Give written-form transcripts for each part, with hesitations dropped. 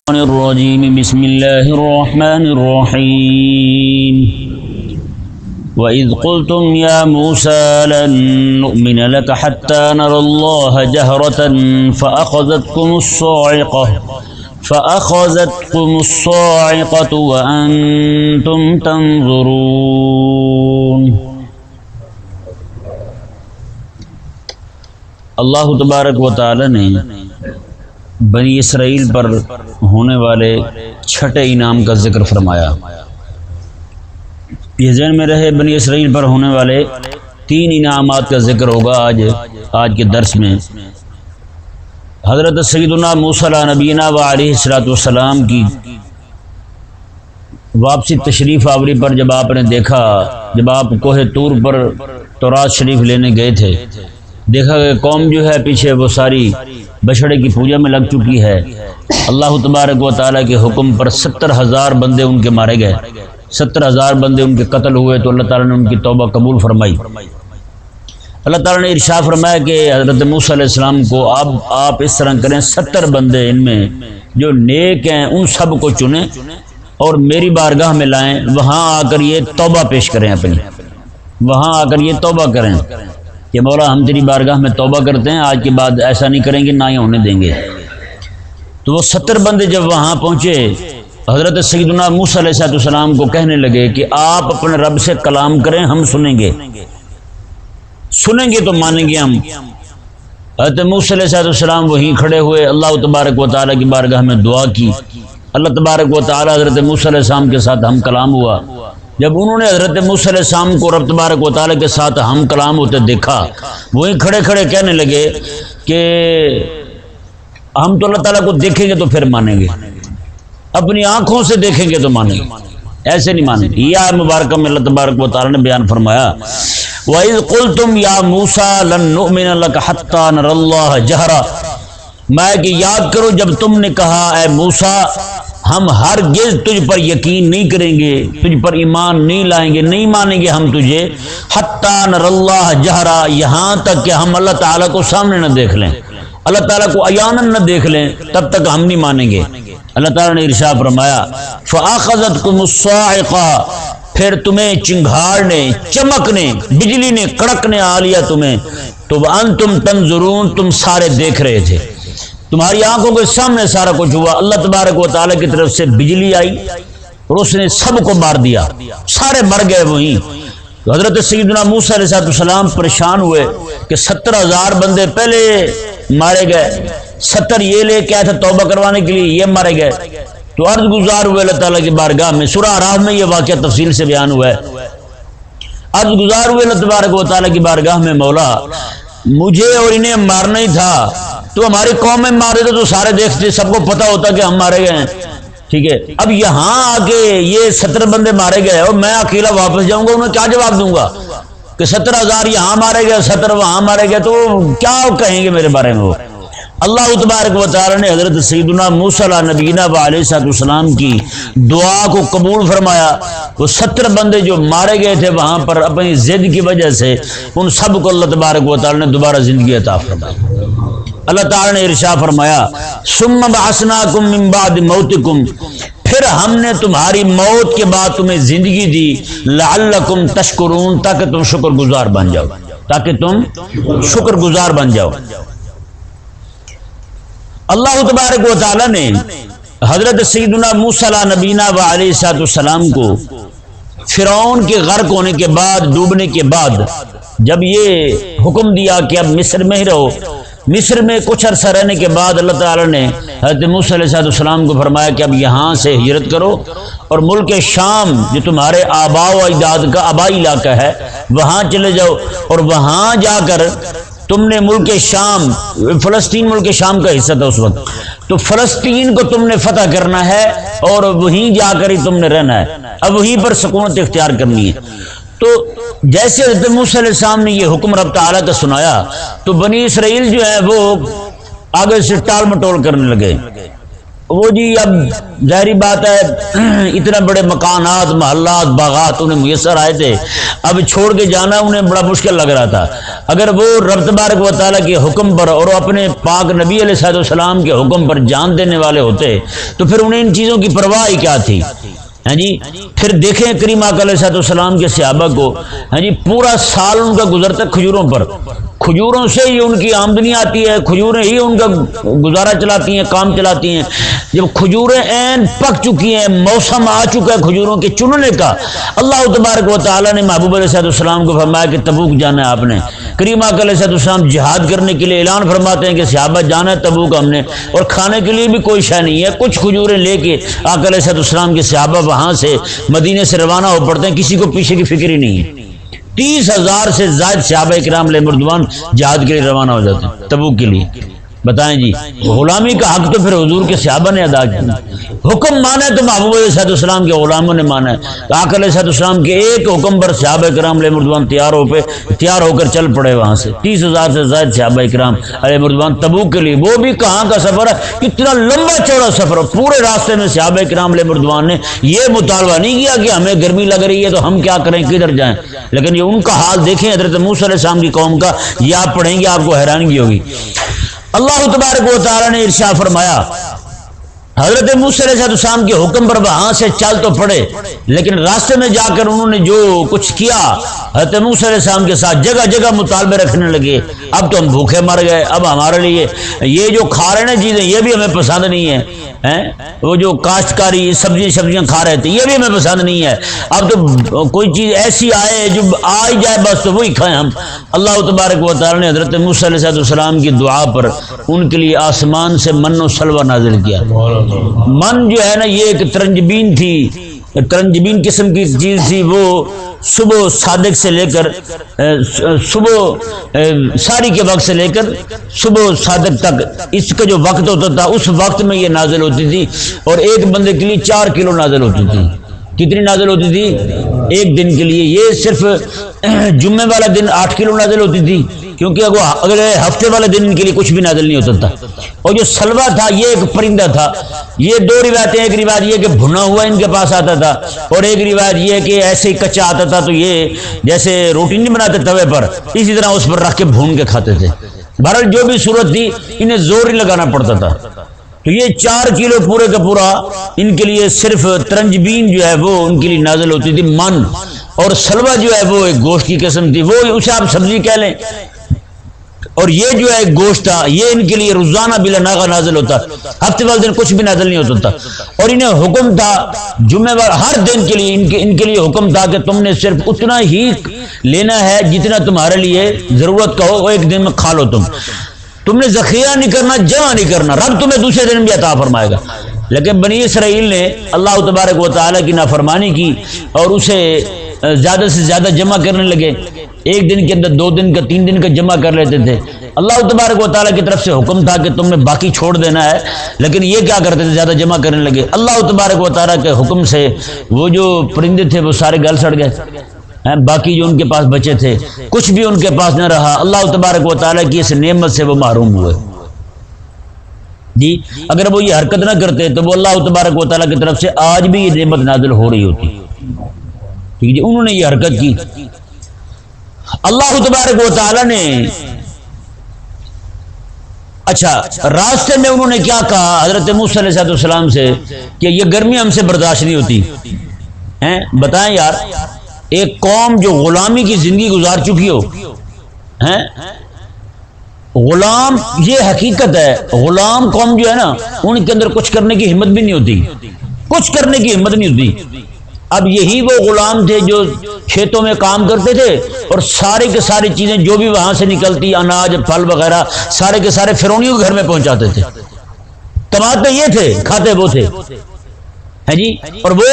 الرجيم بسم الله الرحمن الرحيم وإذ قلتم يا موسى لن نؤمن لك حتى نرى الله جهرة فأخذتكم الصاعقة وأنتم تنظرون۔ اللہ تبارک و تعالی نے بنی اسرائیل پر ہونے والے چھٹے انعام کا ذکر فرمایا۔ یہ ذہن میں رہے، بنی اسرائیل پر ہونے والے 3 انعامات کا ذکر ہوگا آج کے درس میں۔ حضرت سیدنا موسیٰ علیہ نبینا و علیہ السلام کی واپسی تشریف آوری پر جب آپ نے دیکھا، جب آپ کوہ طور پر تورات شریف لینے گئے تھے، دیکھا کہ قوم جو ہے پیچھے وہ ساری بچھڑے کی پوجا میں لگ چکی ہے۔ اللہ تبارک و تعالیٰ کے حکم پر 70,000 بندے ان کے مارے گئے، 70,000 بندے ان کے قتل ہوئے، تو اللہ تعالیٰ نے ان کی توبہ قبول فرمائی۔ اللہ تعالیٰ نے ارشاد فرمایا کہ حضرت موسیٰ علیہ السلام کو آپ اس طرح کریں، 70 بندے ان میں جو نیک ہیں ان سب کو چنیں اور میری بارگاہ میں لائیں، وہاں آ کر یہ توبہ پیش کریں، اپنی وہاں آ کر یہ توبہ کریں کہ مولا ہم تیری بارگاہ میں توبہ کرتے ہیں، آج کے بعد ایسا نہیں کریں گے، نہ ہی ہونے دیں گے۔ تو وہ 70 بندے جب وہاں پہنچے، حضرت سیدنا موسیٰ علیہ السلام کو کہنے لگے کہ آپ اپنے رب سے کلام کریں، ہم سنیں گے تو مانیں گے ہم۔ حضرت موسیٰ علیہ السلام وہیں کھڑے ہوئے، اللہ تبارک و تعالیٰ کی بارگاہ میں دعا کی۔ اللہ تبارک و تعالیٰ حضرت موسیٰ علیہ السلام کے ساتھ ہم کلام ہوا۔ جب انہوں نے حضرت موسیٰ علیہ السلام کو رب تبارک و تعالیٰ کے ساتھ ہم کلام ہوتے دیکھا، وہیں کھڑے کھڑے کہنے لگے کہ ہم تو اللہ تعالیٰ کو دیکھیں گے تو پھر مانیں گے، اپنی آنکھوں سے دیکھیں گے تو مانیں گے، ایسے نہیں مانیں گے۔ یہ مبارکہ میں اللہ تبارک و تعالیٰ نے بیان فرمایا، وَإِذْ قُلْتُمْ يَا مُوسَىٰ لَن نُؤْمِنَ لَكَ حَتَّىٰ نَرَى اللَّهَ جَهْرًا، میں کہ یاد کرو جب تم نے کہا اے موسیٰ ہم ہرگز تجھ پر یقین نہیں کریں گے، تجھ پر ایمان نہیں لائیں گے، نہیں مانیں گے ہم تجھے، حَتَّىٰ نَرَى اللَّهَ جَهْرًا، یہاں تک کہ ہم اللہ تعالیٰ کو سامنے نہ دیکھ لیں، اللہ تعالیٰ کو عیاناً نہ دیکھ لیں، تب تک ہم نہیں مانیں گے۔ اللہ تعالیٰ نے ارشاد فرمایا فَأَخَذَتْكُمُ الصَّاعِقَةُ، پھر تمہیں چنگھاڑ نے، چمک نے، بجلی نے، کڑک نے آ لیا تمہیں، تو وَأَنْتُمْ تَنْظُرُونَ، تم سارے دیکھ رہے تھے، تمہاری آنکھوں کے سامنے سارا کچھ ہوا۔ اللہ تبارک و تعالیٰ کی طرف سے بجلی آئی اور اس نے سب کو مار دیا، سارے مر گئے وہیں۔ تو حضرت سیدنا موسیٰ علیہ السلام پریشان ہوئے کہ 70,000 بندے پہلے مارے گئے، 70 یہ لے کے آئے تھے توبہ کروانے کے لیے، یہ مارے گئے۔ تو عرض گزار ہوئے اللہ تعالیٰ کی بارگاہ میں، سورہ اعراف میں یہ واقعہ تفصیل سے بیان ہوا ہے۔ عرض گزار ہوئے اللہ تبارک و تعالیٰ کی بارگاہ میں، مولا مجھے اور انہیں مارنا ہی تھا، تو ہماری قوم میں مارے تھے تو سارے دیکھتے، سب کو پتہ ہوتا کہ ہم مارے گئے ہیں، ٹھیک ہے۔ اب یہاں آ کے یہ 70 بندے مارے گئے اور میں اکیلا واپس جاؤں گا، انہیں کیا جواب دوں گا کہ 70,000 یہاں مارے گئے، 70 وہاں مارے گئے، تو کیا کہیں گے میرے بارے میں وہ؟ اللہ تبارک و تعالیٰ نے حضرت سیدنا موسیٰ علیہ نبینا و علیہ السلام کی دعا کو قبول فرمایا۔ وہ 70 بندے جو مارے گئے تھے وہاں پر اپنی ضد کی وجہ سے، ان سب کو اللہ تبارک و تعالیٰ نے دوبارہ زندگی عطا فرمائی۔ اللہ تعالیٰ نے ارشاد فرمایا ثم بعثناکم من بعد موتکم، پھر ہم نے تمہاری موت کے بعد تمہیں زندگی دی، لعلکم تشکرون، تاکہ تم شکر گزار بن جاؤ، اللہ تبارک و تعالیٰ نے حضرت سیدنا موسیٰ علیہ نبینا و علیہ السلام کو فرعون کے غرق ہونے کے بعد، ڈوبنے کے بعد جب یہ حکم دیا کہ اب مصر میں ہی رہو، مصر میں کچھ عرصہ رہنے کے بعد اللہ تعالیٰ نے حضرت موسیٰ علیہ السلام کو فرمایا کہ اب یہاں سے ہجرت کرو اور ملک شام جو تمہارے آباء و اجداد کا آبائی علاقہ ہے وہاں چلے جاؤ، اور وہاں جا کر تم نے ملک شام، فلسطین ملک شام کا حصہ تھا اس وقت، تو فلسطین کو تم نے فتح کرنا ہے اور وہیں جا کر ہی تم نے رہنا ہے، اب وہیں پر سکونت اختیار کرنی ہے۔ تو جیسے حضرت موسیٰ علیہ السلام نے یہ حکم رب تعالیٰ کا سنایا، تو بنی اسرائیل جو ہے وہ آگے سے ٹال مٹول کرنے لگے، وہ جی اب ظاہری بات ہے اتنا بڑے مکانات محلات باغات انہیں میسر آئے تھے، اب چھوڑ کے جانا انہیں بڑا مشکل لگ رہا تھا۔ اگر وہ رب تبارک و تعالیٰ کے حکم پر اور اپنے پاک نبی علیہ السلام کے حکم پر جان دینے والے ہوتے تو پھر انہیں ان چیزوں کی پرواہ کیا تھی؟ ہاں جی، پھر دیکھیں کریم آقا علیہ السلام کے صحابہ کو، ہاں جی، پورا سال ان کا گزرتا کھجوروں پر، کھجوروں سے ہی ان کی آمدنی آتی ہے، کھجوریں ہی ان کا گزارا چلاتی ہیں، کام چلاتی ہیں۔ جب کھجوریں عین پک چکی ہیں، موسم آ چکا ہے کھجوروں کے چننے کا، اللہ تبارک و تعالیٰ نے محبوب علیہ السلام کو فرمایا کہ تبوک جانا ہے آپ نے۔ کریم آقا علیہ السلام جہاد کرنے کے لیے اعلان فرماتے ہیں کہ صحابہ جانا ہے تبوک ہم نے، اور کھانے کے لیے بھی کوئی شے نہیں ہے، کچھ کھجوریں لے کے آقا علیہ السلام کے صحابہ وہاں سے مدینے سے روانہ ہو پڑتے ہیں، کسی کو پیچھے کی فکر ہی نہیں ہے۔ 30,000 سے زائد صحابہ کرام علیہ رضوان جہاد کے لیے روانہ ہو جاتے ہیں تبوک کے لیے۔ بتائیں جی، غلامی کا حق تو پھر حضور کے صحابہ نے ادا کیا، حکم مانا ہے تو محبوب علیہ السلام کے غلاموں نے مانا ہے۔ آقا علیہ السلام کے ایک حکم پر صحابہ کرام علیہ رضوان تیار ہو کر چل پڑے وہاں سے۔ 30,000 سے زائد صحابہ کرام علیہ رضوان تبوک کے لیے، وہ بھی کہاں کا سفر ہے، اتنا لمبا چوڑا سفر ہے، پورے راستے میں صحابہ کرام علیہ رضوان نے یہ مطالبہ نہیں کیا کہ ہمیں گرمی لگ رہی ہے تو ہم کیا کریں، کدھر جائیں، لیکن یہ ان کا حال دیکھیں حضرت موسیٰ علیہ السلام کی قوم کا، یہ آپ پڑھیں گے آپ کو حیرانگی ہوگی۔ اللہ تبارک و تعالیٰ نے ارشاد فرمایا، حضرت موسیٰ علیہ السلام کے حکم پر وہاں سے چل تو پڑے، لیکن راستے میں جا کر انہوں نے جو کچھ کیا حضرت موسیٰ علیہ السلام کے ساتھ، جگہ جگہ مطالبے رکھنے لگے، اب تو ہم بھوکے مر گئے، اب ہمارے لیے یہ جو کھا رہے ہیں چیزیں یہ بھی ہمیں پسند نہیں ہے، وہ جو کاشتکاری سبزیاں کھا رہے تھے یہ بھی ہمیں پسند نہیں ہے، اب تو کوئی چیز ایسی آئے جو آ ہی جائے بس تو وہی کھائیں ہم۔ اللہ تبارک و تعالیٰ نے حضرت موسیٰ علیہ السلام کی دعا پر ان کے لیے آسمان سے من و سلوہ نازل کیا۔ من جو ہے نا یہ ایک ترنجبین تھی، ترنجبین قسم کی چیز تھی، وہ صبح صادق سے لے کر صبح ساری کے وقت سے لے کر صبح صادق تک اس کا جو وقت ہوتا تھا اس وقت میں یہ نازل ہوتی تھی، اور ایک بندے کے لیے 4 کلو نازل ہوتی تھی۔ کتنی نازل ہوتی تھی؟ ایک دن کے لیے۔ یہ صرف جمعے والا دن 8 کلو نازل ہوتی تھی، کیونکہ اگلے ہفتے والے دن ان کے لیے کچھ بھی نازل نہیں ہوتا تھا۔ اور جو سلوا تھا یہ ایک پرندہ تھا، یہ 2 روایتیں، ایک روایت یہ کہ بھنا ہوا ان کے پاس آتا تھا، اور ایک روایت یہ کہ ایسے ہی کچا آتا تھا، تو یہ جیسے روٹی نہیں بناتے توے پر اسی طرح اس پر رکھ کے بھون کے کھاتے تھے۔ بہرحال جو بھی صورت تھی انہیں زور ہی لگانا پڑتا تھا۔ تو یہ 4 کلو پورے کا پورا ان کے لیے صرف ترنجبین جو ہے وہ ان کے لیے نازل ہوتی تھی، من، اور سلوا جو ہے وہ ایک گوشت کی قسم تھی، وہ اسے آپ سبزی کہہ لیں، اور یہ جو ہے گوشت تھا یہ ان کے لیے روزانہ بلا ناغہ نازل ہوتا، ہفتے والے دن کچھ بھی نازل نہیں ہوتا تھا۔ اور انہیں حکم تھا جمعہ وار ہر دن کے لیے ان کے لیے حکم تھا کہ تم نے صرف اتنا ہی لینا ہے جتنا تمہارے لیے ضرورت کا ہو، وہ ایک دن میں کھا لو، تم نے ذخیرہ نہیں کرنا، جمع نہیں کرنا، رب تمہیں دوسرے دن بھی عطا فرمائے گا۔ لیکن بنی اسرائیل نے اللہ تبارک و تعالیٰ کی نافرمانی کی اور اسے زیادہ سے زیادہ جمع کرنے لگے، ایک دن کے اندر 2 دن کا 3 دن کا جمع کر لیتے تھے۔ اللہ تبارک و تعالیٰ کی طرف سے حکم تھا کہ تم نے باقی چھوڑ دینا ہے، لیکن یہ کیا کرتے تھے، زیادہ جمع کرنے لگے۔ اللہ تبارک و تعالیٰ کے حکم سے وہ جو پرندے تھے وہ سارے گل سڑ گئے، باقی جو ان کے پاس بچے تھے کچھ بھی ان کے پاس نہ رہا۔ اللہ تبارک و تعالیٰ کی اس نعمت سے وہ محروم ہوئے جی۔ اگر وہ یہ حرکت نہ کرتے تو وہ اللہ تبارک و تعالیٰ کی طرف سے آج بھی یہ نعمت نازل ہو رہی ہوتی، ٹھیک جی۔ انہوں نے یہ حرکت کی۔ اللہ تبارک و تعالیٰ نے اچھا راستے میں انہوں نے کیا کہا حضرت موسیٰ علیہ السلام سے کہ یہ گرمی ہم سے برداشت نہیں ہوتی ہیں۔ بتائیں یار، ایک قوم جو غلامی کی زندگی گزار چکی ہو، غلام، یہ حقیقت ہے، غلام قوم جو ہے نا ان کے اندر کچھ کرنے کی ہمت بھی نہیں ہوتی، کچھ کرنے کی ہمت نہیں ہوتی۔ اب یہی وہ غلام تھے جو کھیتوں میں کام کرتے تھے اور سارے کے ساری چیزیں جو بھی وہاں سے نکلتی، اناج پھل وغیرہ سارے کے سارے فرعونیوں کے گھر میں پہنچاتے تھے۔ کماتے یہ تھے، کھاتے وہ تھے، ہے جی۔ اور وہ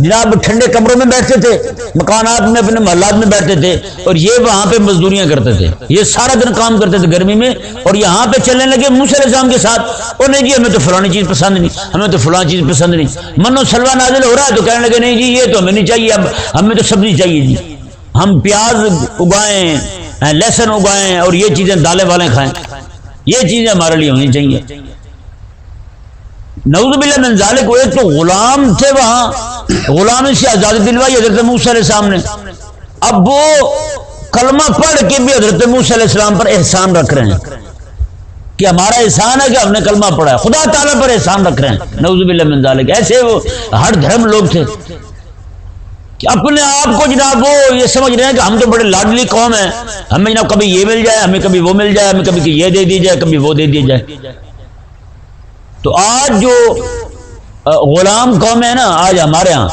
جناب ٹھنڈے کمروں میں بیٹھتے تھے، مکانات میں اپنے محلات میں بیٹھتے تھے، اور یہ وہاں پہ مزدوریاں کرتے تھے، یہ سارا دن کام کرتے تھے گرمی میں، اور یہاں پہ چلنے لگے موسیٰ علیہ السلام کے ساتھ، اور نہیں جی ہمیں تو فلانی چیز پسند نہیں، ہمیں تو فلان چیز پسند نہیں، من و سلوہ نازل ہو رہا ہے تو کہنے لگے نہیں جی یہ تو ہمیں نہیں چاہیے، اب ہمیں تو سبزی چاہیے جی، ہم پیاز اگائیں، لہسن اگائیں، اور یہ چیزیں دالیں والیں کھائیں، یہ چیزیں ہمارے لیے ہونی چاہیے۔ نعوذ باللہ من ذالک، وہ ایک تو غلام تھے، وہاں غلامی سے آزادی دلوائی حضرت موسیٰ علیہ السلام نے، اب وہ کلمہ پڑھ کے بھی حضرت موسیٰ علیہ السلام پر احسان رکھ رہے ہیں کہ ہمارا احسان ہے کہ ہم نے کلمہ پڑھا ہے، خدا تعالیٰ پر احسان رکھ رہے ہیں، نعوذ باللہ من ذالک۔ ایسے وہ ہر دھرم لوگ تھے کہ اپنے آپ کو جناب وہ یہ سمجھ رہے ہیں کہ ہم تو بڑے لاڈلی قوم ہیں، ہمیں جناب کبھی یہ مل جائے، ہمیں کبھی وہ مل جائے، ہمیں کبھی یہ دے دی جائے، کبھی وہ دے دی جائے۔ تو آج جو غلام قوم ہے نا، آج ہمارے ہاں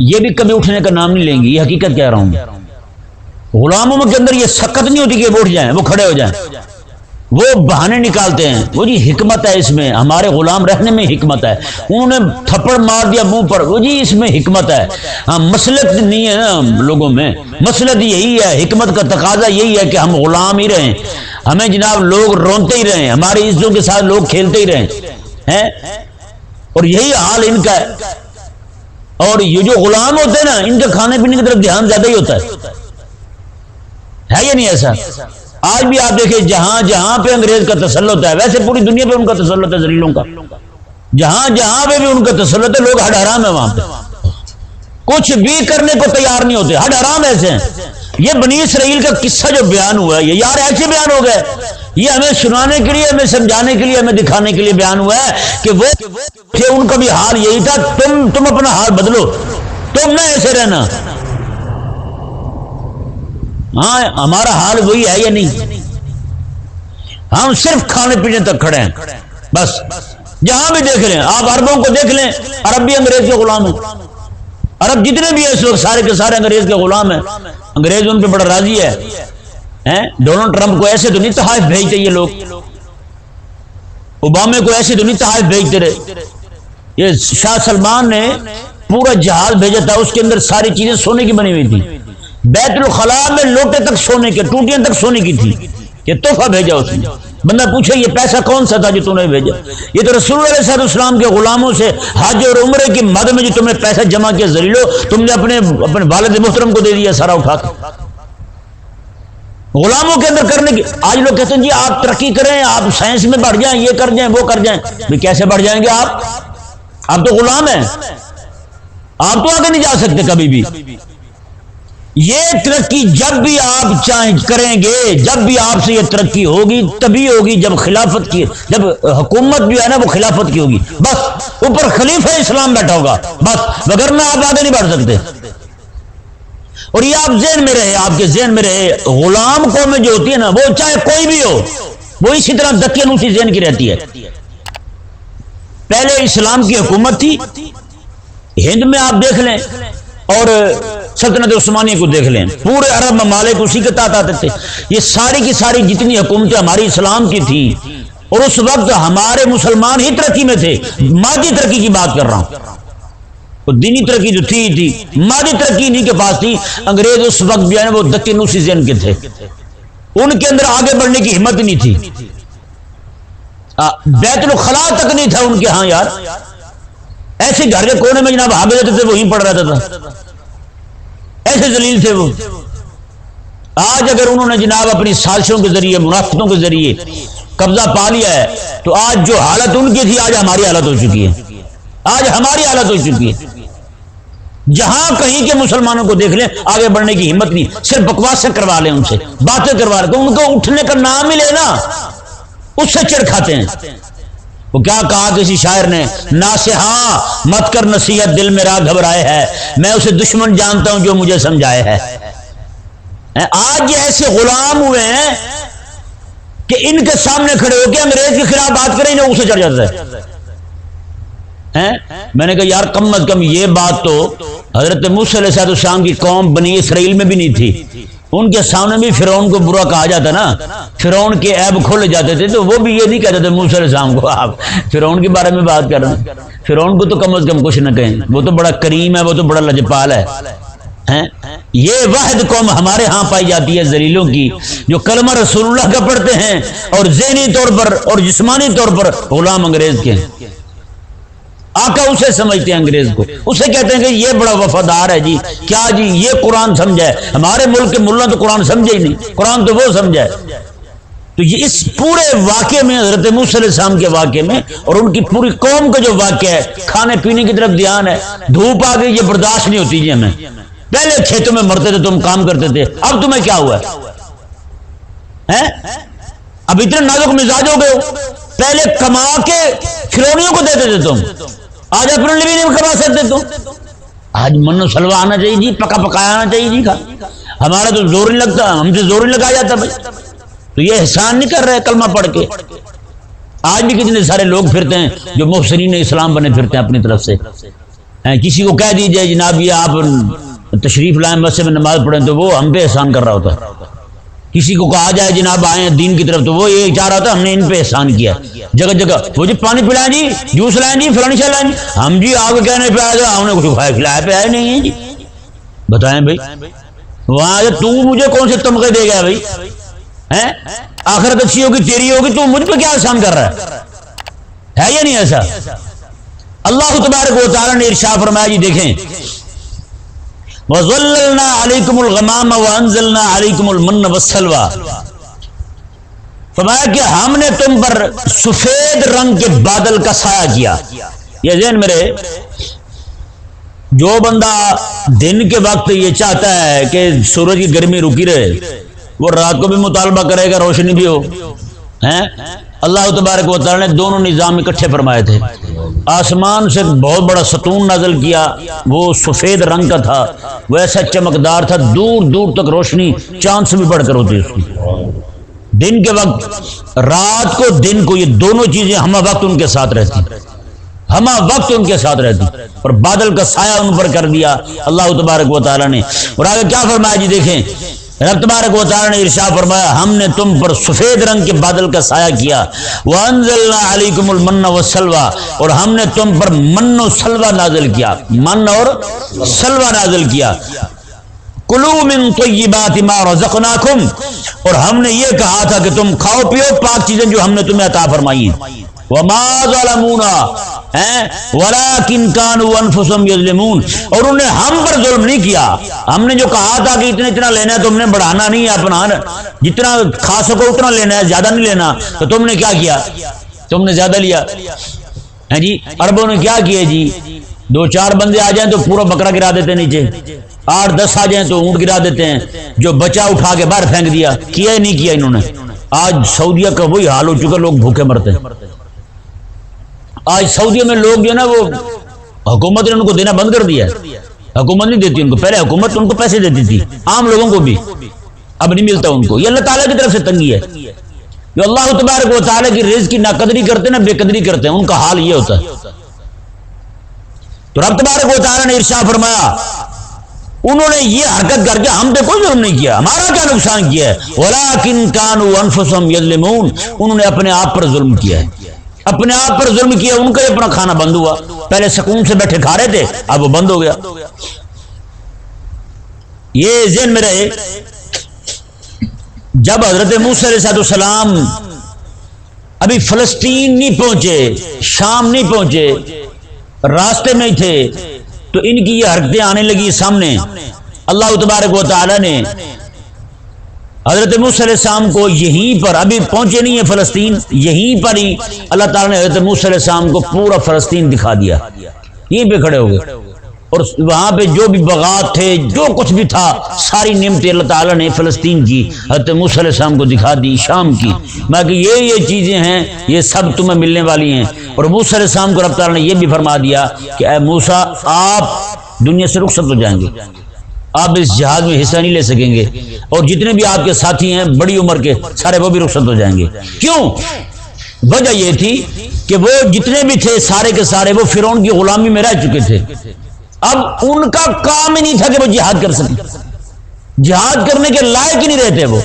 یہ بھی کبھی اٹھنے کا نام نہیں لیں گی، یہ حقیقت کہہ رہا ہوں۔ غلاموں کے اندر یہ سکت نہیں ہوتی کہ وہ اٹھ جائیں، وہ کھڑے ہو جائیں، وہ بہانے نکالتے ہیں، وہ جی حکمت ہے اس میں، ہمارے غلام رہنے میں حکمت ہے، انہوں نے تھپڑ مار دیا منہ پر، وہ جی اس میں حکمت ہے۔ ہاں مسلط نہیں ہے نا لوگوں میں، مسلط یہی ہے، حکمت کا تقاضا یہی ہے کہ ہم غلام ہی رہیں، ہمیں جناب لوگ رونتے ہی رہیں، ہماری عزتوں کے ساتھ لوگ کھیلتے ہی رہیں ہیں، اور یہی حال ان کا ہے۔ اور یہ جو غلام ہوتے ہیں نا، ان کے کھانے پینے کی طرف دھیان زیادہ ہی ہوتا ہے یا نہیں ایسا؟ آج بھی آپ دیکھیں جہاں جہاں پہ انگریز کا تسلط ہے، ویسے پوری دنیا پہ ان کا تسلط ہے ذلیلوں کا، جہاں جہاں پہ بھی ان کا تسلط ہے، لوگ ہڈ حرام ہے وہاں پہ، کچھ بھی کرنے کو تیار نہیں ہوتے، ہڈ حرام ایسے ہیں۔ یہ بنی اسرائیل کا قصہ جو بیان ہوا ہے، یہ یار ایسے بیان ہو گئے، یہ ہمیں سنانے کے لیے، ہمیں سمجھانے کے لیے، ہمیں دکھانے کے لیے بیان ہوا ہے کہ وہ کہ ان کا بھی حال یہی تھا، تم اپنا حال بدلو، تم نہ ایسے رہنا۔ ہاں ہمارا حال وہی ہے یا نہیں؟ ہم صرف کھانے پینے تک کھڑے ہیں بس، جہاں بھی دیکھ لیں آپ، عربوں کو دیکھ لیں، عرب بھی انگریز کے غلام ہیں، عرب جتنے بھی ہیں اس وقت سارے کے سارے انگریز کے غلام ہیں، انگریز ان پہ بڑا راضی ہے۔ ڈونلڈ ٹرمپ کو ایسے تو نہیں تحائف بھیجتے یہ لوگ، اوبامے کو ایسے تو نہیں تحائف بھیجتے رہے، یہ شاہ سلمان نے پورا جہاز بھیجا تھا، اس کے اندر ساری چیزیں سونے کی بنی ہوئی تھی، بیت الخلاء میں لوٹے تک سونے کے، ٹوٹیاں تک سونے کی تھی، یہ تحفہ بھیجا اس نے۔ بندہ پوچھے یہ پیسہ کون سا تھا جو تم نے بھیجا؟ یہ تو رسول اللہ علیہ السلام کے غلاموں سے حج اور عمرے کی مد میں جو تم نے پیسہ جمع کیا ذلیلو، تم نے اپنے والد محترم کو دے دیا سارا اٹھا کے۔ غلاموں کے اندر کرنے کی، آج لوگ کہتے ہیں جی آپ ترقی کریں، آپ سائنس میں بڑھ جائیں، یہ کر جائیں، وہ کر جائیں، بھی کیسے بڑھ جائیں گے آپ تو غلام ہیں، آپ تو آگے نہیں جا سکتے کبھی بھی۔ یہ ترقی جب بھی آپ چاہیں کریں گے، جب بھی آپ سے یہ ترقی ہوگی تبھی ہوگی جب خلافت کی، جب حکومت جو ہے نا وہ خلافت کی ہوگی، بس اوپر خلیفہ اسلام بیٹھا ہوگا بس، وگرنہ آپ آگے نہیں بڑھ سکتے۔ اور یہ آپ ذہن میں رہے، آپ کے ذہن میں رہے، غلام قومیں جو ہوتی ہے نا، وہ چاہے کوئی بھی ہو، وہ اسی طرح دکین اسی ذہن کی رہتی ہے۔ پہلے اسلام کی حکومت تھی ہند میں، آپ دیکھ لیں، اور سلطنت عثمانیہ کو دیکھ لیں، پورے عرب ممالک اسی کے تحت آتے تھے۔ یہ ساری کی ساری جتنی حکومتیں ہماری اسلام کی تھی، اور اس وقت ہمارے مسلمان ہی ترقی میں تھے، مادی ترقی کی بات کر رہا ہوں، وہ دینی ترقی جو تھی مادی ترقی انہی کے پاس تھی۔ انگریز اس وقت جو ہے نا وہ دکنوسی ذہن کے تھے، ان کے اندر آگے بڑھنے کی ہمت نہیں تھی، بیت الخلاء تک نہیں تھا ان کے ہاں یار، ایسے گھر کے کونے میں جناب حافظ ہوتے تھے، وہیں پڑھ رہتا تھا، ایسے ذلیل تھے وہ۔ آج اگر انہوں نے جناب اپنی سازشوں کے ذریعے، منافقتوں کے ذریعے قبضہ پا لیا ہے، تو آج جو حالت ان کی تھی آج ہماری حالت ہو چکی ہے، آج ہماری حالت ہو چکی ہے۔ جہاں کہیں کے مسلمانوں کو دیکھ لیں آگے بڑھنے کی ہمت نہیں، صرف بکواسیں کروا لیں، ان سے باتیں کروا لیں، تو ان کو اٹھنے کا نام ہی لینا اس سے چڑ کھاتے ہیں۔ وہ کیا کہا کسی شاعر نے، ناصحاں مت کر نصیحت دل میرا گھبرائے ہے، میں اسے دشمن جانتا ہوں جو مجھے سمجھائے ہے۔ آج یہ ایسے غلام ہوئے ہیں کہ ان کے سامنے کھڑے ہو کے انگریز کے خلاف بات کریں انہیں اسے چڑھ جاتا ہے۔ میں نے کہا یار کم از کم یہ بات تو حضرت موسیٰ علیہ السلام کی قوم بنی اسرائیل میں بھی نہیں تھی، ان کے سامنے بھی فرعون کو برا کہا جاتا نا، فرعون کے عیب کھولے جاتے تھے، تو وہ بھی یہ نہیں کہتے تھے موسیٰ علیہ السلام کو آپ فرعون کے بارے میں بات کر رہے ہیں، فرعون کو تو کم از کم کچھ نہ کہیں، وہ تو بڑا کریم ہے، وہ تو بڑا لجپال ہے۔ یہ واحد قوم ہمارے ہاں پائی جاتی ہے ذلیلوں کی، جو کلمہ رسول اللہ کا پڑھتے ہیں اور ذہنی طور پر اور جسمانی طور پر غلام انگریز کے ہیں۔ آقا اسے سمجھتے ہیں انگریز کو، اسے کہتے ہیں کہ یہ بڑا وفادار ہے جی، کیا جی یہ قرآن سمجھا ہے، ہمارے ملک کے ملا تو قرآن سمجھے ہی نہیں، قرآن تو وہ سمجھا ہے۔ تو یہ اس پورے واقعے میں حضرت موسیٰ علیہ السلام کے واقعے میں اور ان کی پوری قوم کا جو واقعہ ہے، کھانے پینے کی طرف دھیان ہے، دھوپ آ گئی یہ برداشت نہیں ہوتی جی ہمیں، پہلے کھیتوں میں مرتے تھے تم کام کرتے تھے، اب تمہیں کیا ہوا ہے؟ اب اتنے نازک مزاج ہو گئے ہو، پہلے کما کے کھلونیوں کو دیتے تھے تم، آج اپنے لیے بھی نہیں کما سکتے تم، آج من و سلوا آنا چاہیے جی، پکا پکایا آنا چاہیے جی، ہمارا تو زور نہیں لگتا، ہم سے زور نہیں لگایا جاتا بھائی، تو یہ احسان نہیں کر رہے کلمہ پڑھ کے؟ آج بھی کتنے سارے لوگ پھرتے ہیں جو محسنین اسلام بنے پھرتے ہیں اپنی طرف سے، کسی کو کہہ دیجئے جناب یہ آپ تشریف لائیں مسجد میں نماز پڑھیں تو وہ ہم پہ احسان کر رہا ہوتا ہے، کسی کو کہا جائے جناب آئیں دین کی طرف تو وہ یہ چاہ رہا تھا ہم نے ان پہ احسان کیا، جگہ جگہ وہ جی پانی پلائیں جی، جوس لائیں جی، فلانی شاہ لائیں جی، ہم جی آگے کہنے پہ آئے ہم نے کچھ کھایا کھلایا پہ آئے نہیں ہیں جی، بتائیں بھائی وہاں تو مجھے کون سے تمغے دے گیا بھائی؟ آخرت اچھی ہوگی تیری ہوگی، تو مجھ پہ کیا احسان کر رہا ہے یا نہیں ایسا؟ اللہ تبارک و تعالی نے ارشاد فرمایا جی دیکھیں وَظَلَّلْنَا عَلَيْكُمُ الْغَمَامَ وَأَنزَلْنَا عَلَيْكُمُ الْمَنَّ وَالسَّلْوَىٰ، فرمایا کہ ہم نے تم پر سفید رنگ کے بادل کا سایہ کیا۔ یہ ذہن میرے، جو بندہ دن کے وقت یہ چاہتا ہے کہ سورج کی گرمی رکی رہے، وہ رات کو بھی مطالبہ کرے گا روشنی بھی ہو، اللہ تبارک و تعالی نے دونوں نظام اکٹھے فرمائے تھے، آسمان سے بہت بڑا ستون نازل کیا، وہ سفید رنگ کا تھا، وہ ایسا چمکدار تھا، دور دور تک روشنی چاند سے بھی بڑھ کر ہوتی اس کی، دن کے وقت رات کو دن کو، یہ دونوں چیزیں ہمہ وقت ان کے ساتھ رہتی، ہمہ وقت ان کے ساتھ رہتی، اور بادل کا سایہ ان پر کر دیا اللہ تبارک و تعالی نے۔ اور آگے کیا فرمایا جی دیکھیں، رب تبارک و تعالی نے ارشاد فرمایا ہم نے تم پر سفید رنگ کے بادل کا سایہ کیا، وَأَنزَلْنَا عَلَيْكُمُ الْمَنَّ وَالسَّلْوَىٰ، اور ہم نے تم پر من و سلوہ نازل کیا، من اور سلوہ نازل کیا، کُلُوا مِن طَیِّبَاتِ مَا رَزَقْنَاکُمْ، اور ہم نے یہ کہا تھا کہ تم کھاؤ پیو پاک چیزیں جو ہم نے تمہیں عطا فرمائی ہیں، وَمَا ظَلَمُونَا وَلَٰكِن كَانُوا أَنفُسَهُمْ يَظْلِمُونَ، اور انہوں نے ہم پر ظلم نہیں کیا، ہم نے جو کہا تھا کہ اتنا اتنا لینا ہے تم نے بڑھانا نہیں ہے اپنا، جتنا کھا سکو اتنا لینا ہے زیادہ نہیں لینا، تو تم نے کیا کیا؟ تم نے زیادہ لیا جی۔ عربوں نے کیا کیا جی، دو چار بندے آ جائیں تو پورا بکرا گرا دیتے نیچے، 8-10 آ جائیں تو اونٹ گرا دیتے ہیں، جو بچہ اٹھا کے باہر پھینک دیا، کیا ہی نہیں کیا انہوں نے۔ آج سعودیہ کا وہی حال ہو چکا، لوگ بھوکے مرتے ہیں۔ آج سعودیہ میں لوگ جو ہے نا وہ حکومت نے ان کو دینا بند کر دیا ہے، حکومت نہیں دیتی ان کو، پہلے حکومت ان کو پیسے دیتی تھی، عام لوگوں کو بھی، اب نہیں ملتا ان کو، یہ اللہ تعالیٰ کی طرف سے تنگی ہے، جو اللہ تبارک و تعالیٰ کی رزق کی ناقدری کرتے ہیں نا، بے قدری کرتے ہیں، ان کا حال یہ ہوتا ہے۔ تو رب تبارک و تعالیٰ نے ارشاد فرمایا انہوں نے یہ حرکت کر کے ہم پہ کوئی ظلم نہیں کیا، ہمارا کیا نقصان کیا ہے، وَلَٰكِن كَانُوا أَنفُسَهُمْ يَظْلِمُونَ، انہوں نے اپنے آپ پر ظلم کیا ہے، اپنے آپ پر ظلم کیا، ان کا ہی اپنا کھانا بند ہوا، پہلے سکون سے بیٹھے کھا رہے تھے اب وہ بند ہو گیا۔ یہ ذہن میں رہے، جب حضرت موسیٰ علیہ السلام ابھی فلسطین نہیں پہنچے، شام نہیں پہنچے، راستے میں ہی تھے، تو ان کی یہ حرکتیں آنے لگی سامنے۔ اللہ تبارک و تعالی نے حضرت موسیٰ علیہ السلام کو یہیں پر، ابھی پہنچے نہیں ہیں فلسطین، یہیں پر ہی اللہ تعالیٰ نے حضرت موسیٰ علیہ السلام کو پورا فلسطین دکھا دیا، یہیں پہ کھڑے ہو گئے، اور وہاں پہ جو بھی باغات تھے، جو کچھ بھی تھا، ساری نعمتیں اللہ تعالیٰ نے فلسطین کی حضرت موسیٰ علیہ السلام کو دکھا دی، شام کی، میں کہ یہ چیزیں ہیں، یہ سب تمہیں ملنے والی ہیں۔ اور موسیٰ علیہ السلام کو رب تعالیٰ نے یہ بھی فرما دیا کہ اے موسیٰ آپ دنیا سے رخصت ہو جائیں گے، آپ اس جہاد میں حصہ نہیں لے سکیں گے، اور جتنے بھی آپ کے ساتھی ہیں بڑی عمر کے سارے وہ بھی رخصت ہو جائیں گے۔ کیوں؟ وجہ یہ تھی کہ وہ جتنے بھی تھے سارے کے سارے وہ فرعون کی غلامی میں رہ چکے تھے، اب ان کا کام ہی نہیں تھا کہ وہ جہاد کر سکیں، جہاد کرنے کے لائق ہی نہیں رہتے وہ۔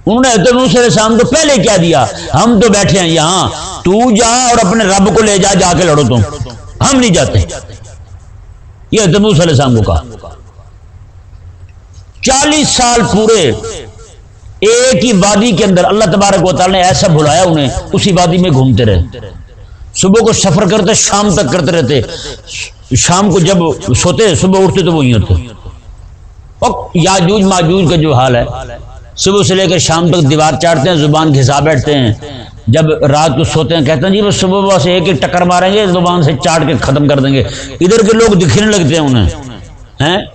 انہوں نے حضرت موسیٰ علیہ السلام کو پہلے کیا دیا، ہم تو بیٹھے ہیں یہاں، تو جا اور اپنے رب کو لے جا کے لڑو، تم ہم نہیں جاتے، یہ حضرت موسیٰ علیہ السلام کو کہا۔ 40 سال پورے ایک ہی وادی کے اندر اللہ تبارک و تعالی نے ایسا بھلایا انہیں، اسی وادی میں گھومتے رہے، صبح کو سفر کرتے شام تک کرتے رہتے، شام کو جب سوتے صبح اٹھتے تو وہیں ہوتے۔ اور یاجوج ماجوج کا جو حال ہے، صبح سے لے کر شام تک دیوار چاٹتے ہیں، زبان گھسا بیٹھتے ہیں، جب رات کو سوتے ہیں کہتے ہیں جی بس صبح بس ایک ایک ٹکر ماریں گے، زبان سے چاٹ کے ختم کر دیں گے۔ ادھر کے لوگ دکھنے لگتے ہیں انہیں،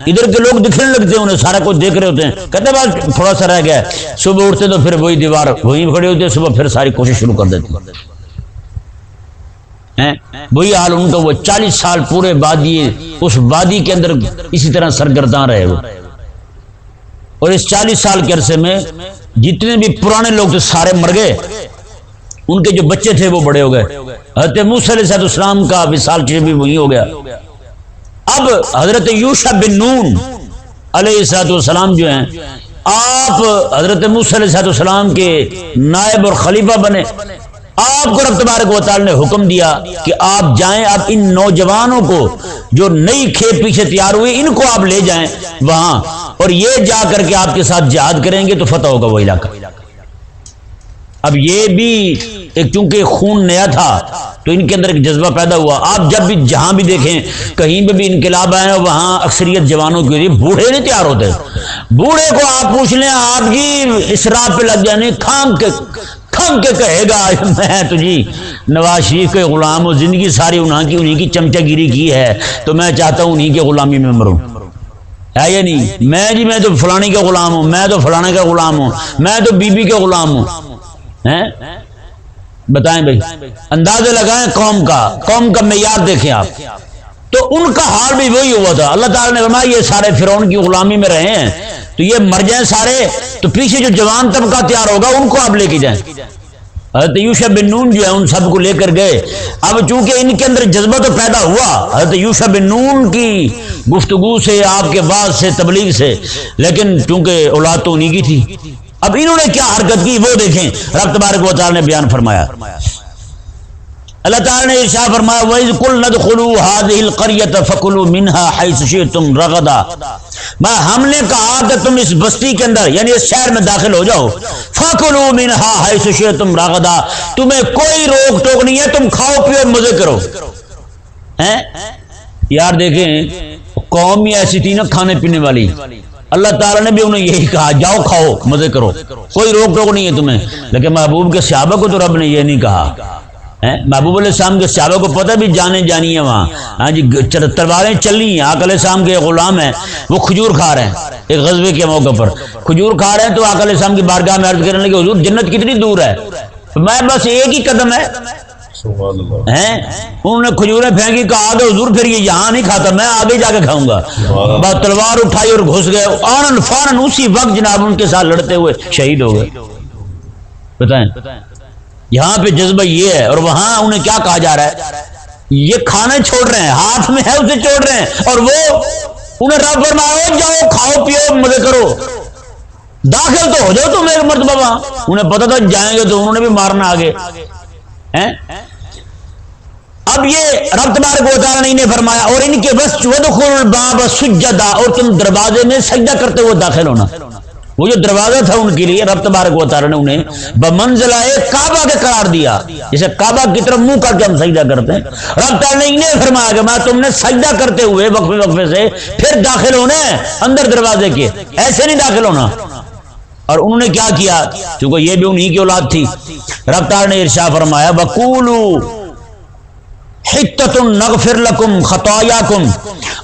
ادھر کے لوگ دکھنے لگتے ہیں انہیں، سارا کچھ دیکھ رہے ہوتے ہیں، کہتے ہیں بس تھوڑا سا رہ گیا ہے۔ صبح اٹھتے تو پھر وہی دیوار وہیں کھڑے ہوتے ہیں، صبح پھر ساری کوشش شروع کر دیتے ہیں۔ وہی حال ان کا، وہ 40 سال پورے وادی، اس وادی کے اندر اسی طرح سرگرداں رہے وہ، اور اس 40 سال کے عرصے میں جتنے بھی پرانے لوگ تھے سارے مر گئے، ان کے جو بچے تھے وہ بڑے ہو گئے۔ حضرت موسیٰ علیہ السلام کا وصال بھی وہی ہو گیا۔ اب حضرت یوشع بن نون علیہ السلام جو ہیں، آپ حضرت موسیٰ علیہ السلام کے نائب اور خلیفہ بنے۔ آپ کو رب تبارک و تعالی نے حکم دیا کہ آپ جائیں، آپ ان نوجوانوں کو جو نئی کھیپ پیچھے تیار ہوئی ان کو آپ لے جائیں وہاں، اور یہ جا کر کے آپ کے ساتھ جہاد کریں گے تو فتح ہوگا وہ علاقہ۔ اب یہ بھی ایک چونکہ خون نیا تھا تو ان کے اندر ایک جذبہ پیدا ہوا۔ آپ جب بھی جہاں بھی دیکھیں کہیں پہ بھی انقلاب آئے وہاں اکثریت جوانوں کی ہوتی ہے، بوڑھے نہیں تیار ہوتے۔ بوڑھے کو آپ پوچھ لیں، آپ جی اس راہ پہ لگ جانے، کھانگ کے کہے گا میں تو جی نواز شریف کے غلام ہوں، زندگی ساری انہیں کی چمچہ گیری کی ہے، تو میں چاہتا ہوں انہیں کے غلامی میں مروں، ہے یا نہیں؟ میں تو فلانی کا غلام ہوں، میں تو فلانے کا غلام ہوں، میں تو بی بی کے غلام ہوں۔ بتائیں بھائی، اندازے لگائیں قوم کا معیار دیکھیں آپ۔ تو ان کا حال بھی وہی ہوا تھا۔ اللہ تعالیٰ نے فرمایا یہ سارے فرعون کی غلامی میں رہے ہیں تو یہ مر جائیں سارے، تو پیچھے جو جوان طبقہ تیار ہوگا ان کو آپ لے کے جائیں۔ حضرت یوشع بن نون جو ہے ان سب کو لے کر گئے۔ اب چونکہ ان کے اندر جذبہ تو پیدا ہوا حضرت یوشع بن نون کی گفتگو سے، آپ کے بعد سے، تبلیغ سے، لیکن چونکہ اولاد تو انہی کی تھی۔ اب انہوں نے کیا حرکت کی وہ دیکھیں، رب تبارک و تعالی نے بیان فرمایا۔ اللہ تعالی نے ارشاد فرمایا وَإِذْ قُلْنَا ادْخُلُوا هَٰذِهِ الْقَرْيَةَ فَكُلُوا مِنْهَا حَيْثُ شِئْتُمْ رَغَدًا، ہم نے کہا کہ تم اس بستی کے اندر یعنی اس شہر میں داخل ہو جاؤ، فَكُلُوا مِنْهَا حَيْثُ شِئْتُمْ رَغَدًا، تمہیں کوئی روک ٹوک نہیں ہے، تم کھاؤ پیو مزے کرو۔ یار دیکھیں قوم ہی ایسی تھی نا کھانے پینے والی، اللہ تعالیٰ نے بھی انہیں یہی کہا جاؤ کھاؤ مزے کرو، کوئی روک ٹوک نہیں ہے تمہیں۔ لیکن محبوب کے صحابہ کو تو رب نے یہ نہیں کہا۔ محبوب علیہ السلام کے صحابہ کو پتہ بھی جانے جانی ہے وہاں، ہاں جی تلواریں چلی ہیں۔ آقا علیہ السلام کے غلام ہیں، وہ کھجور کھا رہے ہیں ایک غزوے کے موقع پر، کھجور کھا رہے ہیں تو آقا علیہ السلام کی بارگاہ میں عرض کرنے لگے حضور جنت کتنی دور ہے؟ میں بس ایک ہی قدم ہے۔ انہوں نے کھجوریں پھینکی، کہا آگے حضور پھر یہ یہاں نہیں کھاتا، میں آگے جا کے کھاؤں گا۔ بس تلوار اٹھائی اور گھس گئے، آنن فارن اسی وقت جناب ان کے ساتھ لڑتے ہوئے شہید ہو گئے۔ بتائیں یہاں پہ جذبہ یہ ہے، اور وہاں انہیں کیا کہا جا رہا ہے؟ یہ کھانے چھوڑ رہے ہیں، ہاتھ میں ہے اسے چھوڑ رہے ہیں، اور وہ انہیں رب فرمایا جاؤ کھاؤ پیو مزے کرو، داخل تو ہو جاؤ تم ایک مرتبہ وہاں۔ انہیں پتا تھا جائیں گے تو انہوں نے بھی مارنا آگے۔ اب یہ رب تبارک و تعالیٰ نے انہیں فرمایا اور ان کے بس وَدْخُلُوا الْبَابَ سُجَّدًا، اور تم دروازے میں سجدہ کرتے ہوئے داخل ہونا۔ وہ جو دروازہ تھا ان کے لیے رب تبارک و تعالیٰ نے انہیں بمنزلہ کعبہ کے قرار دیا، جیسے کعبہ کی طرف منہ کر کے ہم سجدہ کرتے ہیں۔ رب تعالیٰ نے انہیں فرمایا کہ میں تم نے سجدہ کرتے ہوئے وقفے سے پھر داخل ہونا ہے اندر دروازے کے، ایسے نہیں داخل ہونا۔ اور انہوں نے کیا کیا؟ کیونکہ یہ بھی انہی کی اولاد تھی۔ رب تعالیٰ نے ارشاد فرمایا وَقُولُوا حِطَّةٌ نَغْفِرْ لَكُمْ خَطَايَاكُمْ،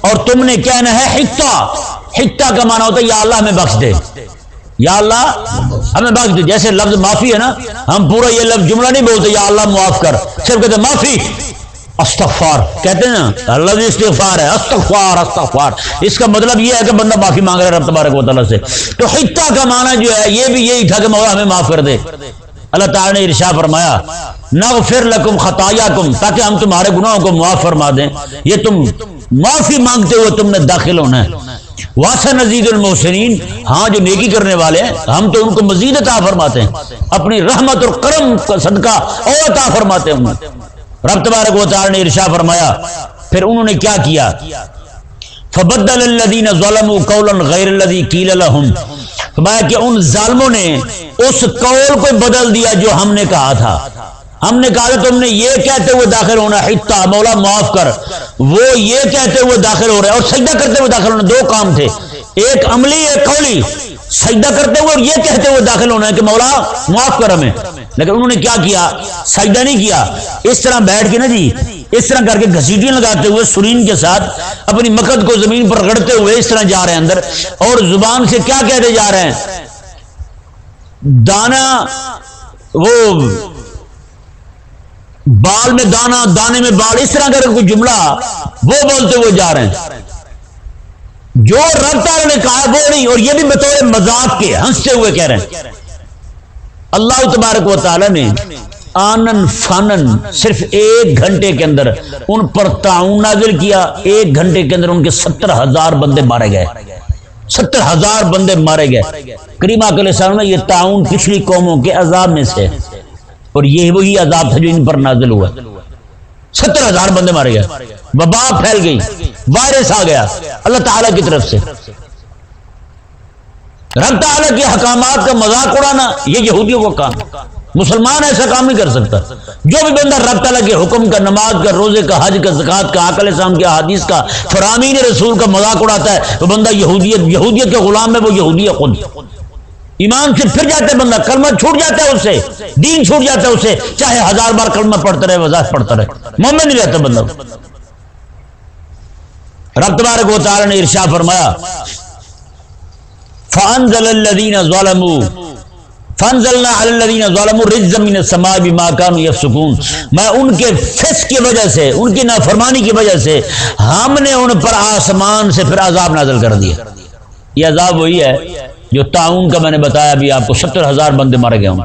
اور تم نے کہنا ہے حِطّہ کا معنی ہوتا ہے یا اللہ ہمیں بخش دے، یا اللہ ہمیں بخش دے۔ جیسے لفظ معافی ہے نا، ہم پورا یہ لفظ جملہ نہیں بولتے یا اللہ معاف کر، صرف کہتے ہیں معافی، استغفار کہتے ہیں نا، لفظ استغفار ہے، استغفار، اس کا مطلب یہ ہے کہ بندہ معافی مانگ رہا ہے رب تبارک و تعالیٰ سے۔ تو حِطّہ کا معنی جو ہے یہ بھی یہی تھا کہ مولا ہمیں معاف کر دے۔ اللہ تعالیٰ نے ارشاد فرمایا نغفر لکم خطایاکم، تاکہ ہم تمہارے گناہوں کو معاف فرما دیں۔ یہ تم معافی مانگتے ہوئے تم نے داخل ہونا ہے۔ وَسَنَزِيدُ الْمُحْسِنِينَ، ہاں جو نیکی کرنے والے ہیں ہم تو ان کو مزید عطا فرماتے ہیں، اپنی رحمت اور کرم کا صدقہ اور عطا فرماتے ہیں۔ رب تبارک و تعالی نے ارشاد فرمایا پھر انہوں نے کیا کیا؟ فَبَدَّلَ الَّذِينَ ظَلَمُوا قَوْلًا غَيْرَ الَّذِي قِيلَ لَهُمْ، فرمایا کہ ان ظالموں نے اس قول کو بدل دیا جو ہم نے کہا تھا۔ ہم نے کہا تھا تم نے یہ کہتے ہوئے داخل ہونا حِطّہ مولا معاف کر، وہ یہ کہتے ہوئے داخل ہو رہے اور سجدہ کرتے ہوئے داخل ہونا، دو کام تھے، ایک عملی ایک قولی۔ سجدہ کرتے ہوئے اور یہ کہتے ہوئے داخل ہونا ہے کہ مولا معاف کر ہمیں. لیکن انہوں نے کیا کیا؟ سجدہ نہیں کیا. اس طرح بیٹھ کے نا جی اس طرح کر کے گھسیٹیاں لگاتے ہوئے سرین کے ساتھ اپنی مقد کو زمین پر رگڑتے ہوئے اس طرح جا رہے ہیں اندر, اور زبان سے کیا کہتے جا رہے ہیں؟ دانا, وہ بال میں دانا, دانے میں بال, اس طرح کر کوئی جملہ وہ بولتے ہوئے جا رہے ہیں. جو رب تعالی نے کہا وہ نہیں, اور یہ بھی بطور مذاق کے ہنستے ہوئے کہہ رہے ہیں. اللہ تبارک و تعالی نے آنن فانن صرف 1 گھنٹے کے اندر ان پر طاعون نازل کیا. 1 گھنٹے کے اندر ان کے 70,000 بندے مارے گئے. 70,000 بندے مارے گئے. کریم آقا علیہ السلام نے یہ طاعون پچھلی قوموں کے عذاب میں سے, اور یہ وہی عذاب تھا جو ان پر نازل ہوا. 70,000 بندے مارے گئے, وبا پھیل گئی, وائرس آ گیا اللہ تعالیٰ کی طرف سے. رب تعالیٰ کے حکامات کا مذاق اڑانا یہ یہودیوں کا کام. مسلمان ایسا کام نہیں کر سکتا. جو بھی بندہ رب تعالیٰ کے حکم کا, نماز کا, روزے کا, حج کا, زکوٰۃ کا, آقا علیہ السلام کے احادیث کا, فرامین رسول کا مذاق اڑاتا ہے وہ بندہ یہودیت کے غلام ہے. وہ یہودی ہے خود. ایمان سے پھر جاتا ہے بندہ, کلمہ چھوٹ جاتا ہے اس سے, دین چھوٹ جاتا ہے اس سے, چاہے 1000 بار کلمہ پڑھتا رہے, وضاحت پڑھتا رہے, مومن نہیں رہتا بندہ. رب تبارک و تعالی نے ارشاد فرمایا فانزل الذين ظلموا فانزلنا على الذين ظلموا رجزا من السماء بما كانوا يفسقون. میں ان کے فسق کی وجہ سے, ان کی نافرمانی کی وجہ سے ہم نے ان پر آسمان سے پھر عذاب نازل کر دیا. یہ عذاب وہی ہے جو طاعون کا میں نے بتایا ابھی آپ کو. 70,000 بندے مارے گئے ہوں.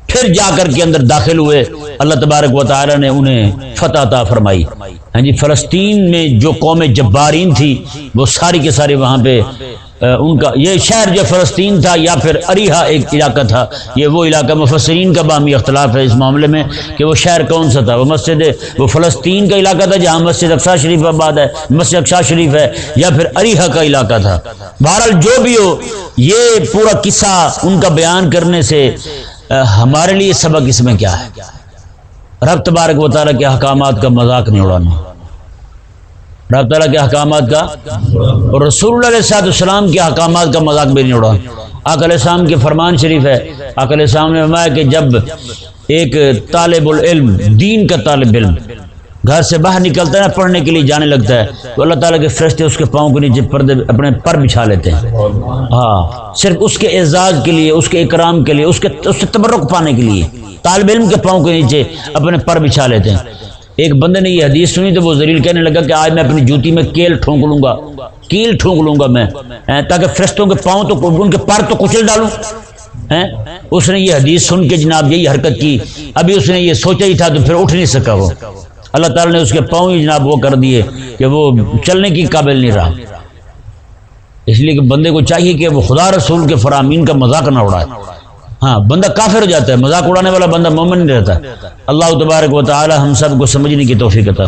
پھر جا کر کے اندر داخل ہوئے, اللہ تبارک و تعالی نے انہیں فتح عطا فرمائی. ہاں جی, فلسطین میں جو قوم جبارین تھی وہ ساری کے ساری وہاں پہ ان کا یہ شہر جو فلسطین تھا یا پھر اریحا ایک علاقہ تھا, یہ وہ علاقہ مفسرین کا باہمی اختلاف ہے اس معاملے میں کہ وہ شہر کون سا تھا. وہ مسجد, وہ فلسطین کا علاقہ تھا جہاں مسجد اقصی شریف آباد ہے, مسجد اقصی شریف ہے, یا پھر اریحا کا علاقہ تھا. بہرحال جو بھی ہو, یہ پورا قصہ ان کا بیان کرنے سے ہمارے لیے سبق اس میں کیا ہے؟ رب تبارک و تعالیٰ کے احکامات کا مذاق نہیں اڑانا. رب تعالیٰ کے احکامات کا اور رسول اللہ علیہ السلام کے احکامات کا مذاق بھی نہیں اڑانا. آقا علیہ السلام کے فرمان شریف ہے, آقا علیہ السلام نے فرمایا کہ جب ایک طالب العلم, دین کا طالب علم گھر سے باہر نکلتا ہے نا, پڑھنے کے لیے جانے لگتا ہے, تو اللہ تعالیٰ کے فرشتے اس کے پاؤں کے نیچے پردے اپنے پر بچھا لیتے ہیں. ہاں, صرف اس کے اعزاز کے لیے, اس کے اکرام کے لیے, اس سے تبرک پانے کے لیے طالب علم کے پاؤں کے نیچے اپنے پر بچھا لیتے ہیں. ایک بندے نے یہ حدیث سنی تو وہ ذلیل کہنے لگا کہ آج میں اپنی جوتی میں کیل ٹھونک لوں گا میں, تاکہ فرشتوں کے پاؤں تو, ان کے پر تو کچل ڈالوں. اس نے یہ حدیث سن کے جناب یہی حرکت کی. ابھی اس نے یہ سوچا ہی تھا تو پھر اٹھ نہیں سکا. وہ اللہ تعالیٰ نے اس کے پاؤں ہی جناب وہ کر دیے کہ وہ چلنے کی قابل نہیں رہا. اس لیے کہ بندے کو چاہیے کہ وہ خدا رسول کے فرامین کا مذاق نہ اڑائے. ہاں, بندہ کافر ہو جاتا ہے, مذاق اڑانے والا بندہ مومن نہیں رہتا. اللہ تبارک و تعالی ہم سب کو سمجھنے کی توفیق عطا.